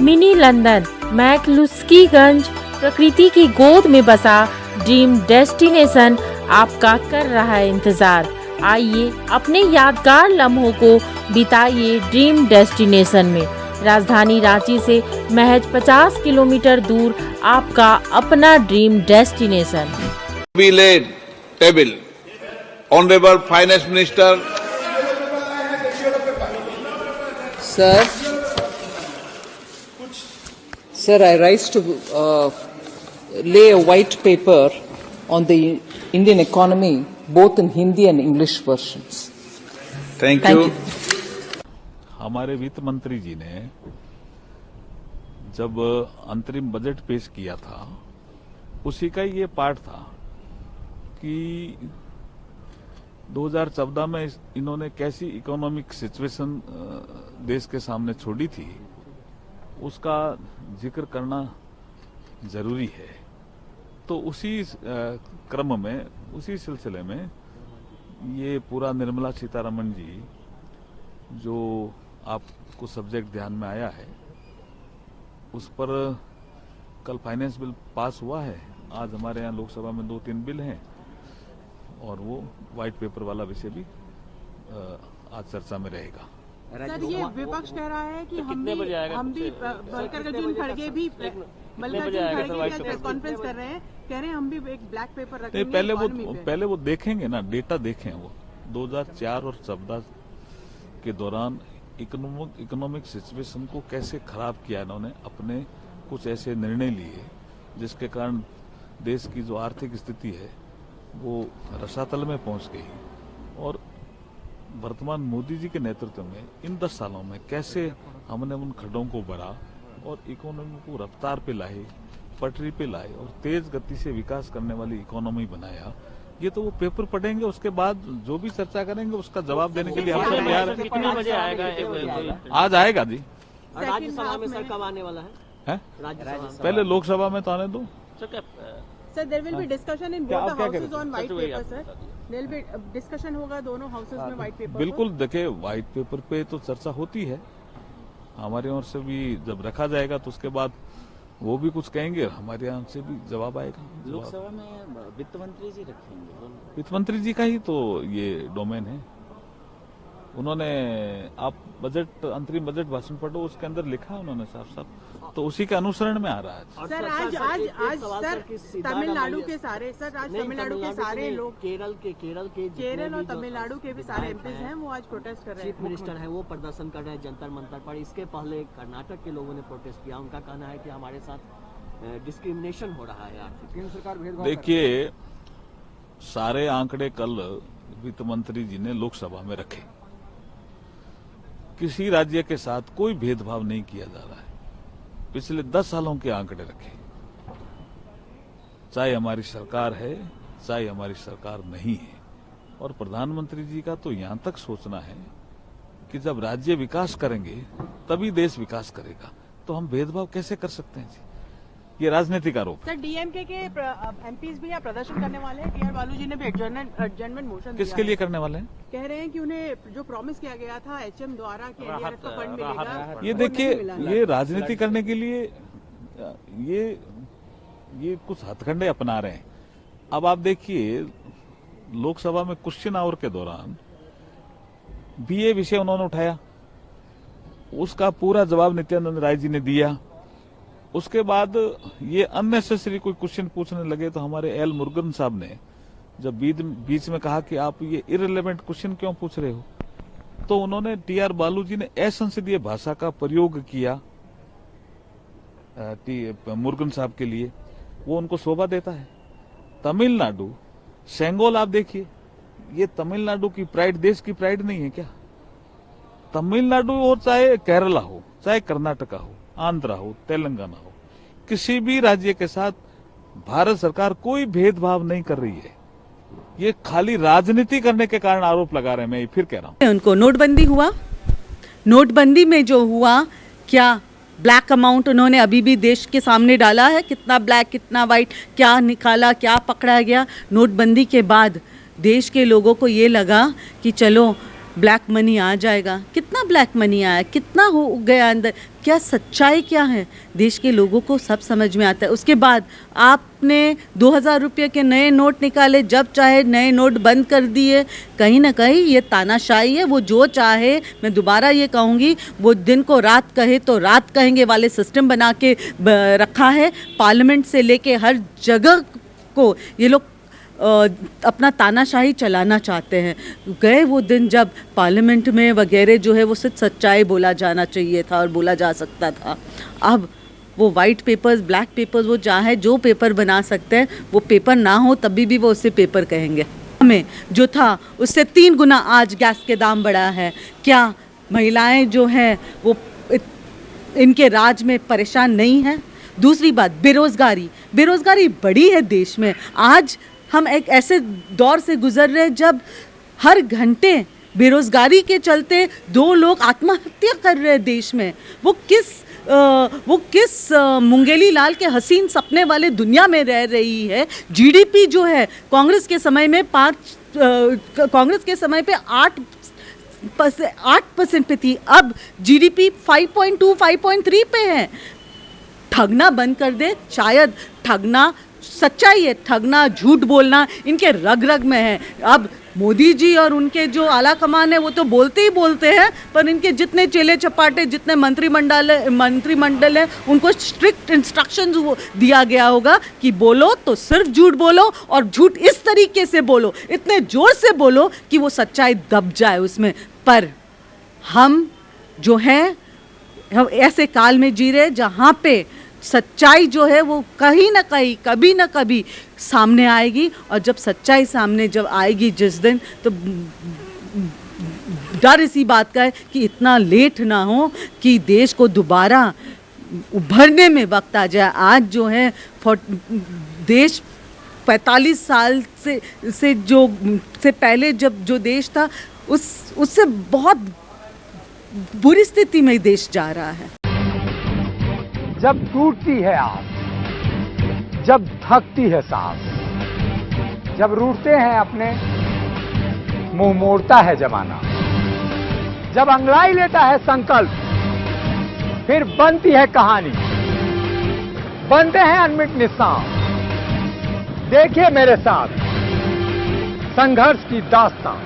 Mini London McCluskieganj प्रकृति की गोद में बसा ड्रीम डेस्टिनेशन आपका कर रहा है इंतजार। आइए अपने यादगार लम्हों को बिताइए ड्रीम डेस्टिनेशन में। राजधानी रांची से महज 50 किलोमीटर दूर आपका अपना dream destination. Be laid table. Honorable Finance Minister. Sir, I rise to lay a white paper on the Indian economy, both in Hindi and English versions. Thank you. हमारे वित्त मंत्री जी ने जब अंतरिम बजट पेश किया था, उसी का ये पार्ट था कि 2014 में इन्होंने कैसी इकोनॉमिक सिचुएशन देश के सामने छोड़ी थी, उसका जिक्र करना जरूरी है। तो उसी क्रम में, उसी सिलसिले में ये पूरा निर्मला सीतारमण जी जो आपको सब्जेक्ट ध्यान में आया है, उस पर कल फाइनेंस बिल पास हुआ है। आज हमारे यहाँ लोकसभा में 2-3 बिल हैं और वो व्हाइट पेपर वाला विषय भी आज चर्चा में रहेगा। सर, ये विपक्ष कह रहा है कि हम भी मल्लिकार्जुन खड़गे भी प्रेस कॉन्फ्रेंस कर रहे हैं, कह रहे हैं हम भी एक ब्लैक पेपर रखेंगे। पहले वो देखेंगे ना, डेटा देखें। वो 2004 और 14 के दौरान इकोनॉमिक सिचुएशन को कैसे खराब किया इन्होंने। अपने कुछ ऐसे निर्णय लिए जिसके कारण देश की जो आर्थिक स्थिति है वो रसातल में पहुंच गई। और वर्तमान मोदी जी के नेतृत्व में इन 10 सालों में कैसे हमने उन खड्डों को भरा और इकोनॉमी को रफ्तार पे लाए, पटरी पे लाए और तेज गति से विकास करने वाली इकोनॉमी बनाया। ये तो वो पेपर पढ़ेंगे, उसके बाद जो भी चर्चा करेंगे उसका जवाब देने के लिए हम सब तैयार हैं। कितने बजे आएगा? आज आएगा जी। राज्यसभा में सर कब आने वाला है? पहले लोकसभा में तो आने दो। Sir, there will be discussion in both the houses on white paper. Sir, there will be discussion होगा दोनों हाउसेस में व्हाइट पेपर। बिल्कुल, देखिए व्हाइट पेपर पे तो चर्चा होती है, हमारे ओर से भी जब रखा जाएगा तो उसके बाद वो भी कुछ कहेंगे, हमारे यहाँ से भी जवाब आएगा। लोकसभा में वित्त मंत्री जी रखेंगे। वित्त मंत्री जी का ही तो ये डोमेन है। उन्होंने, आप बजट, अंतरिम बजट भाषण पढ़ो, उसके अंदर लिखा है उन्होंने साफ साफ, तो उसी के अनुसरण में आ रहा है। सर, आज सर तमिलनाडु के सारे लोग, केरल और तमिलनाडु के भी सारे एमपीज हैं, वो आज प्रोटेस्ट कर रहे हैं। चीफ मिनिस्टर है, वो प्रदर्शन कर रहे हैं जंतर मंतर पर। इसके पहले कर्नाटक के लोगों ने प्रोटेस्ट किया। उनका कहना है कि हमारे साथ डिस्क्रिमिनेशन हो रहा है, आर्थिक सरकार भेदभाव। देखिए, सारे आंकड़े कल वित्त मंत्री जी ने लोकसभा में रखे। किसी राज्य के साथ कोई भेदभाव नहीं किया जा रहा है। पिछले 10 सालों के आंकड़े रखे, चाहे हमारी सरकार है चाहे हमारी सरकार नहीं है। और प्रधानमंत्री जी का तो यहां तक सोचना है कि जब राज्य विकास करेंगे तभी देश विकास करेगा, तो हम भेदभाव कैसे कर सकते हैं जी? ये राजनीतिक आरोप। सर, डीएमके के एमपीज भी यहाँ प्रदर्शन करने वाले हैं। टीआर बालू जी ने भी एडजर्नमेंट मोशन किसके लिए करने वाले हैं? कह रहे हैं कि उन्हें जो प्रॉमिस किया गया था एचएम द्वारा कि एनडीआरएफ का फंड मिलेगा, ये देखिए, ये राजनीति करने के लिए ये कुछ हथकंडे अपना रहे हैं। अब आप देखिए, लोकसभा में क्वेश्चन आवर के दौरान भी ये विषय उन्होंने उठाया, उसका पूरा जवाब नित्यानंद राय जी ने दिया। उसके बाद ये अननेसेसरी कोई क्वेश्चन पूछने लगे तो हमारे एल मुरुगन साहब ने जब बीच में कहा कि आप ये इररिलेवेंट क्वेश्चन क्यों पूछ रहे हो, तो उन्होंने टीआर बालू जी ने असंसदीय भाषा का प्रयोग किया मुरुगन साहब के लिए। वो उनको शोभा देता है। तमिलनाडु, सेंगोल आप देखिए, ये तमिलनाडु की प्राइड देश की प्राइड नहीं है क्या? तमिलनाडु हो चाहे केरला हो, चाहे कर्नाटका हो, आंध्रा हो, तेलंगाना हो, किसी भी राज्य के साथ भारत सरकार कोई भेदभाव नहीं कर रही है। ये खाली राजनीति करने के कारण आरोप लगा रहे हैं। मैं फिर कह रहा हूं, उनको नोटबंदी हुआ, नोटबंदी में जो हुआ, क्या ब्लैक अमाउंट उन्होंने अभी भी देश के सामने डाला है? कितना ब्लैक कितना वाइट, क्या निकाला, क्या पकड़ा गया? नोटबंदी के बाद देश के लोगों को ये लगा कि चलो ब्लैक मनी आ जाएगा। कितना ब्लैक मनी आया, कितना हो गया अंदर, क्या सच्चाई क्या है, देश के लोगों को सब समझ में आता है। उसके बाद आपने 2000 रुपये के नए नोट निकाले, जब चाहे नए नोट बंद कर दिए। कहीं ना कहीं ये तानाशाही है। वो जो चाहे, मैं दोबारा ये कहूँगी, वो दिन को रात कहे तो रात कहेंगे वाले सिस्टम बना के रखा है। पार्लियामेंट से लेके हर जगह को ये लोग अपना तानाशाही चलाना चाहते हैं। गए वो दिन जब पार्लियामेंट में वगैरह जो है वो सिर्फ सच्चाई बोला जाना चाहिए था और बोला जा सकता था। अब वो वाइट पेपर्स, ब्लैक पेपर्स, वो चाहे जो पेपर बना सकते हैं, वो पेपर ना हो तभी भी वो उससे पेपर कहेंगे। हमें जो था उससे 3 गुना आज गैस के दाम बढ़ा है। क्या महिलाएं जो हैं वो इनके राज में परेशान नहीं हैं? दूसरी बात, बेरोज़गारी बढ़ी है देश में। आज हम एक ऐसे दौर से गुजर रहे हैं जब हर घंटे बेरोज़गारी के चलते 2 लोग आत्महत्या कर रहे हैं देश में। वो किस मुंगेली लाल के हसीन सपने वाले दुनिया में रह रही है। जीडीपी जो है कांग्रेस के समय में 8% पे थी, अब जीडीपी 5.2, 5.3 पे है। ठगना बंद कर दे। शायद ठगना सच्चाई है, ठगना, झूठ बोलना इनके रग रग में है। अब मोदी जी और उनके जो आला कमान है वो तो बोलते ही बोलते हैं, पर इनके जितने चेले चपाटे, जितने मंत्रिमंडल है, उनको स्ट्रिक्ट इंस्ट्रक्शंस दिया गया होगा कि बोलो तो सिर्फ झूठ बोलो और झूठ इस तरीके से बोलो, इतने जोर से बोलो कि वो सच्चाई दब जाए उसमें। पर हम जो हैं, हम ऐसे काल में जी रहे जहाँ पे सच्चाई जो है वो कहीं ना कहीं, कभी ना कभी सामने आएगी। और जब सच्चाई सामने जब आएगी जिस दिन, तो डर इसी बात का है कि इतना लेट ना हो कि देश को दोबारा उभरने में वक्त आ जाए। आज जो है देश 45 साल से पहले जब जो देश था उससे बहुत बुरी स्थिति में देश जा रहा है। जब टूटती है आस, जब थकती है सांस, जब रूठते हैं अपने, मुंह मोड़ता है जमाना, जब अंगड़ाई लेता है संकल्प, फिर बनती है कहानी, बनते हैं अनमिट निशान। देखिए मेरे साथ संघर्ष की दास्तां।